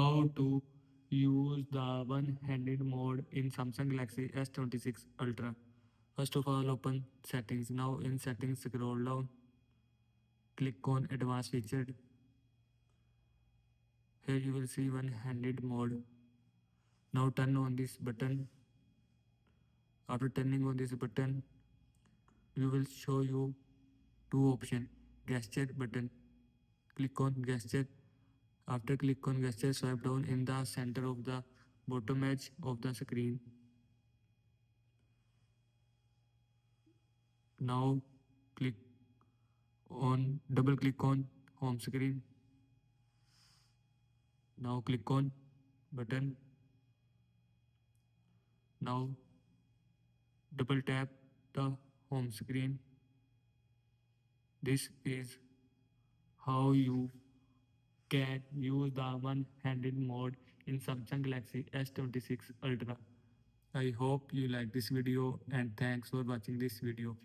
How to use the one-handed mode in Samsung Galaxy S26 Ultra. First of all, open settings. Now in settings, scroll down, click on advanced feature. Here you will see one-handed mode. Now turn on this button. After turning on this button, we will show you two options. Gesture button. Click on gesture. After click on gesture, swipe down in the center of the bottom edge of the screen. Now click on double click on home screen. Now click on button. Now double tap the home screen. This is how you can use the one-handed mode in Samsung Galaxy S26 Ultra. I hope you like this video and thanks for watching this video.